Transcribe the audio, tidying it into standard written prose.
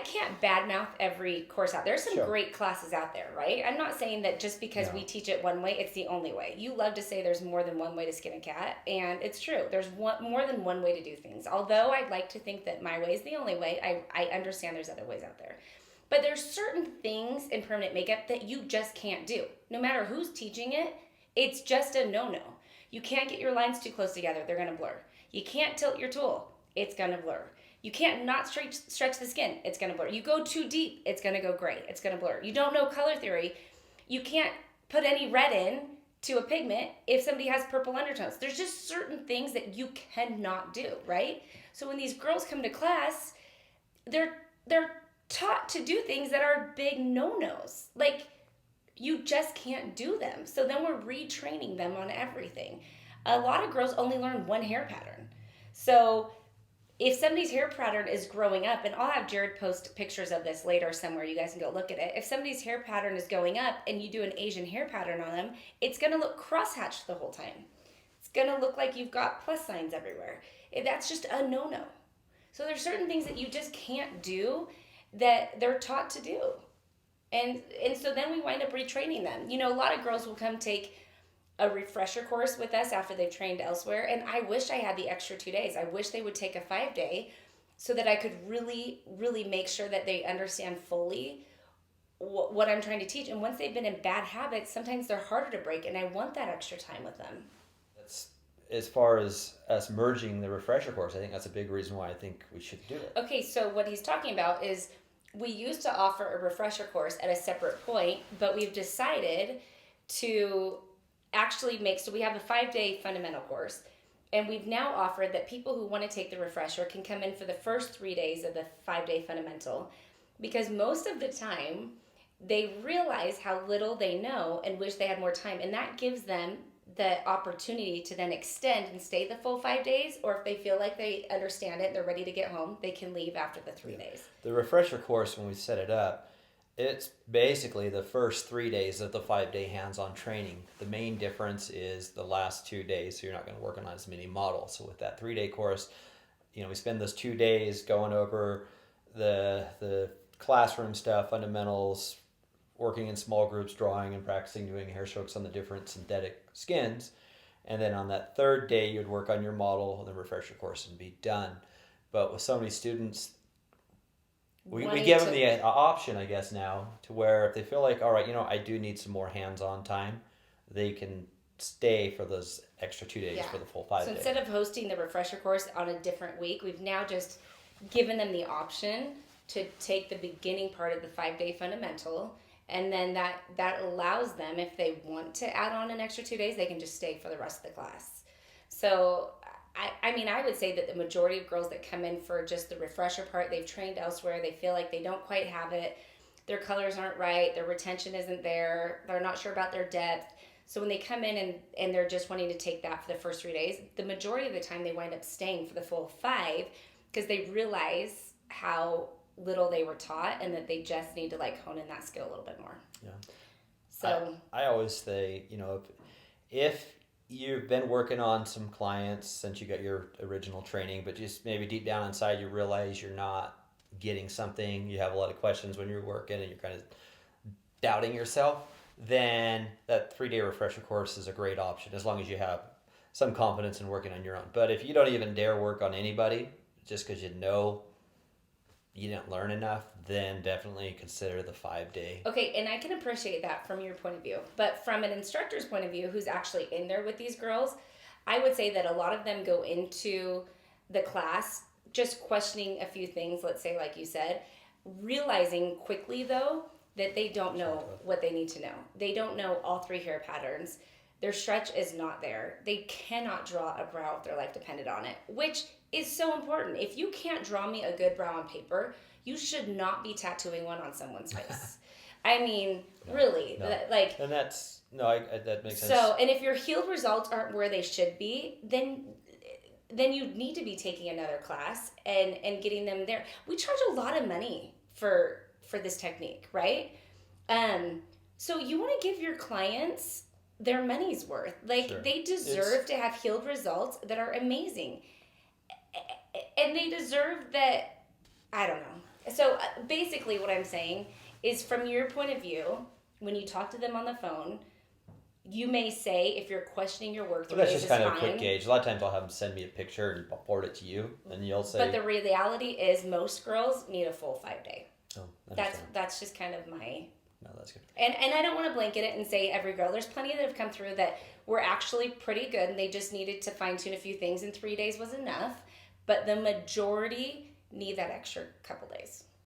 can't badmouth every course out there. There's some Sure. great classes out there, right? I'm not saying that just because we teach it one way, it's the only way. You love to say there's more than one way to skin a cat, and it's true. There's more than one way to do things. Although I'd like to think that my way is the only way, I understand there's other ways out there. But there's certain things in permanent makeup that you just can't do. No matter who's teaching it, it's just a no-no. You can't get your lines too close together. They're going to blur. You can't tilt your tool. It's going to blur. You can't not stretch the skin. It's going to blur. You go too deep. It's going to go gray. It's going to blur. You don't know color theory. You can't put any red in to a pigment if somebody has purple undertones. There's just certain things that you cannot do, right? So when these girls come to class, they're taught to do things that are big no-nos. Like, you just can't do them. So then we're retraining them on everything. A lot of girls only learn one hair pattern. So if somebody's hair pattern is growing up, and I'll have Jared post pictures of this later somewhere, you guys can go look at it. If somebody's hair pattern is going up and you do an Asian hair pattern on them, it's going to look crosshatched the whole time. It's going to look like you've got plus signs everywhere. That's just a no-no. So there's certain things that you just can't do that they're taught to do. And so then we wind up retraining them. You know, a lot of girls will come take a refresher course with us after they've trained elsewhere, and I wish I had the extra 2 days. I wish they would take a 5-day so that I could really, really make sure that they understand fully what I'm trying to teach. And once they've been in bad habits, sometimes they're harder to break, and I want that extra time with them. That's, as far as us merging the refresher course, I think that's a big reason why I think we should do it. Okay, so what he's talking about is we used to offer a refresher course at a separate point, but we've decided to actually so we have a 5-day fundamental course, and we've now offered that people who want to take the refresher can come in for the first 3 days of the 5-day fundamental, because most of the time they realize how little they know and wish they had more time, and that gives them the opportunity to then extend and stay the full 5 days, or if they feel like they understand it, they're ready to get home, they can leave after the 3 days. The refresher course, when we set it up, it's basically the first 3 days of the 5-day hands-on training. The main difference is the last 2 days, so you're not going to work on as many models. So with that 3-day course, you know, we spend those 2 days going over the classroom stuff, fundamentals, working in small groups, drawing and practicing doing hair strokes on the different synthetic skins. And then on that 3rd day, you'd work on your model, the refresher course, and be done. But with so many students, we give them the option, I guess, now, to where if they feel like, all right, you know, I do need some more hands-on time, they can stay for those extra 2 days for the full 5 days. So instead of hosting the refresher course on a different week, we've now just given them the option to take the beginning part of the 5-day fundamental, and then that allows them, if they want to add on an extra 2 days, they can just stay for the rest of the class. So I mean, I would say that the majority of girls that come in for just the refresher part, they've trained elsewhere, they feel like they don't quite have it, their colors aren't right, their retention isn't there, they're not sure about their depth. So when they come in and they're just wanting to take that for the first 3 days, the majority of the time they wind up staying for the full 5, because they realize how little they were taught and that they just need to like hone in that skill a little bit more. Yeah. So I always say, you know, if you've been working on some clients since you got your original training, but just maybe deep down inside you realize you're not getting something, you have a lot of questions when you're working and you're kind of doubting yourself, then that 3-day refresher course is a great option as long as you have some confidence in working on your own. But if you don't even dare work on anybody just because you know you didn't learn enough, then definitely consider the 5-day. Okay, and I can appreciate that from your point of view. But from an instructor's point of view, who's actually in there with these girls, I would say that a lot of them go into the class just questioning a few things, let's say like you said, realizing quickly though that they don't know what they need to know. They don't know all 3 hair patterns. Their stretch is not there. They cannot draw a brow if their life depended on it, which is so important. If you can't draw me a good brow on paper, you should not be tattooing one on someone's face. I mean, really, like. And that's that makes sense. So, and if your healed results aren't where they should be, then you need to be taking another class and getting them there. We charge a lot of money for this technique, right? So you want to give your clients their money's worth. Like, sure. They deserve to have healed results that are amazing. And they deserve that, I don't know. So basically what I'm saying is, from your point of view, when you talk to them on the phone, you may say, if you're questioning your work, Well, that's just kind of a quick gauge. A lot of times I'll have them send me a picture and I'll forward it to you, and you'll say. But the reality is, most girls need a full 5 day. Oh, that's just kind of my. No, that's good. And I don't want to blanket it and say every girl. There's plenty that have come through that were actually pretty good, and they just needed to fine tune a few things, and 3 days was enough. But the majority need that extra couple days.